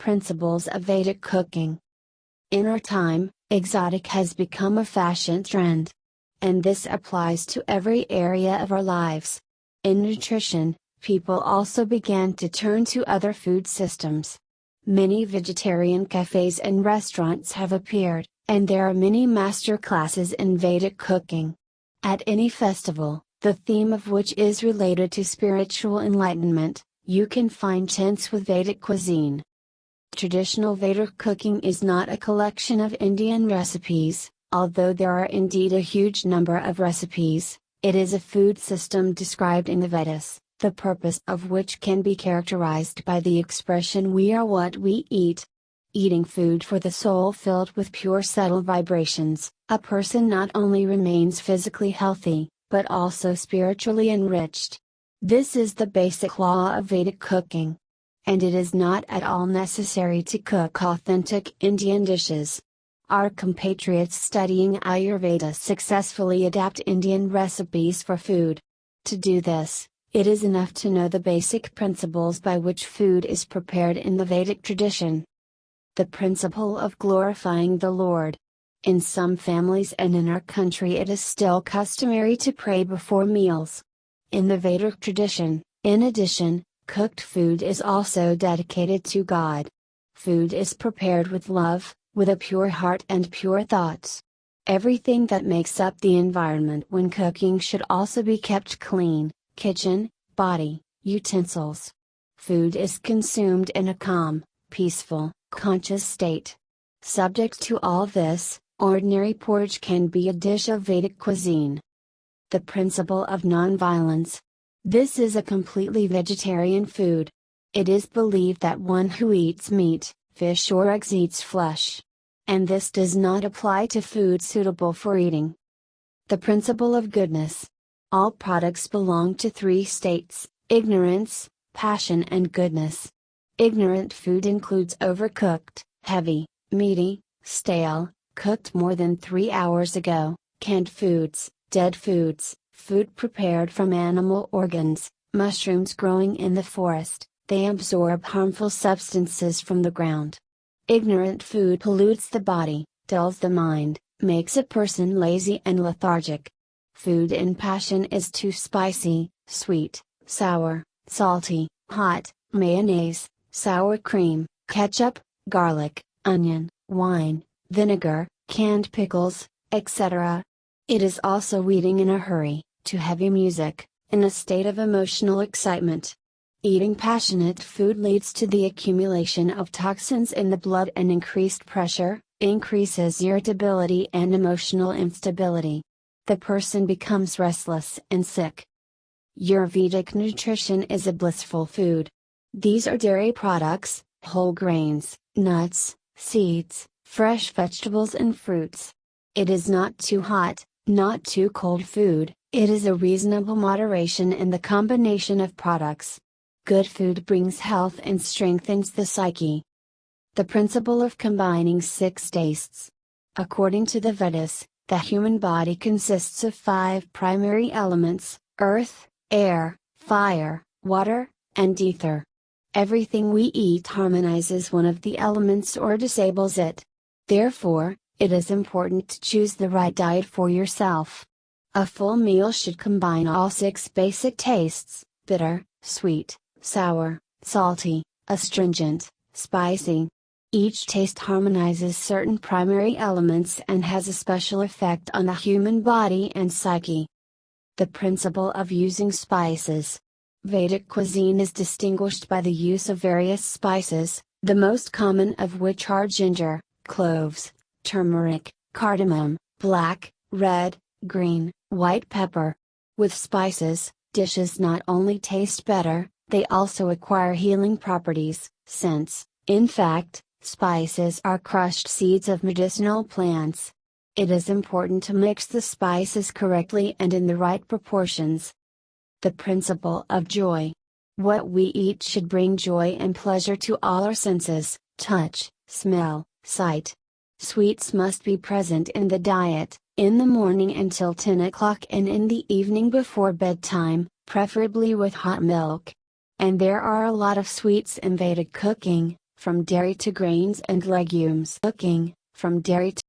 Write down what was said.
principles of Vedic cooking. In our time, exotic has become a fashion trend. And this applies to every area of our lives. In nutrition, people also began to turn to other food systems. Many vegetarian cafes and restaurants have appeared, and there are many master classes in Vedic cooking. At any festival, the theme of which is related to spiritual enlightenment, you can find tents with Vedic cuisine. Traditional Vedic cooking is not a collection of Indian recipes, although there are indeed a huge number of recipes. It is a food system described in the Vedas, the purpose of which can be characterized by the expression "we are what we eat." Eating food for the soul filled with pure subtle vibrations, a person not only remains physically healthy, but also spiritually enriched. This is the basic law of Vedic cooking. And it is not at all necessary to cook authentic Indian dishes. Our compatriots studying Ayurveda successfully adapt Indian recipes for food. To do this, it is enough to know the basic principles by which food is prepared in the Vedic tradition. The principle of glorifying the Lord. In some families and in our country it is still customary to pray before meals. In the Vedic tradition, in addition, cooked food is also dedicated to God. Food is prepared with love, with a pure heart and pure thoughts. Everything that makes up the environment when cooking should also be kept clean: kitchen, body, utensils. Food is consumed in a calm, peaceful, conscious state. Subject to all this, ordinary porridge can be a dish of Vedic cuisine. The principle of non-violence. This is a completely vegetarian food. It is believed that one who eats meat, fish or eggs eats flesh. And this does not apply to food suitable for eating. The principle of goodness. All products belong to three states: ignorance, passion and goodness. Ignorant food includes overcooked, heavy, meaty, stale, cooked more than 3 hours ago, canned foods, dead foods, food prepared from animal organs, mushrooms growing in the forest. They absorb harmful substances from the ground. Ignorant food pollutes the body, dulls the mind, makes a person lazy and lethargic. Food in passion is too spicy, sweet, sour, salty, hot, mayonnaise, sour cream, ketchup, garlic, onion, wine, vinegar, canned pickles, etc. It is also eating in a hurry, to heavy music, in a state of emotional excitement. Eating passionate food leads to the accumulation of toxins in the blood and increased pressure, increases irritability and emotional instability. The person becomes restless and sick. Ayurvedic nutrition is a blissful food. These are dairy products, whole grains, nuts, seeds, fresh vegetables and fruits. It is not too hot, not too cold food. It is a reasonable moderation in the combination of products. Good food brings health and strengthens the psyche. The principle of combining 6 tastes. According to the Vedas, the human body consists of 5 primary elements: earth, air, fire, water, and ether. Everything we eat harmonizes one of the elements or disables it. Therefore, it is important to choose the right diet for yourself. A full meal should combine all 6 basic tastes: bitter, sweet, sour, salty, astringent, spicy. Each taste harmonizes certain primary elements and has a special effect on the human body and psyche. The principle of using spices. Vedic cuisine is distinguished by the use of various spices, the most common of which are ginger, cloves, turmeric, cardamom, black, red, green, white pepper. With spices, dishes not only taste better, they also acquire healing properties, since, in fact, spices are crushed seeds of medicinal plants. It is important to mix the spices correctly and in the right proportions. The principle of joy. What we eat should bring joy and pleasure to all our senses: touch, smell, sight. Sweets must be present in the diet, in the morning until 10 o'clock and in the evening before bedtime, preferably with hot milk. And there are a lot of sweets in Vedic cooking. from dairy to grains and legumes. Cooking, from dairy to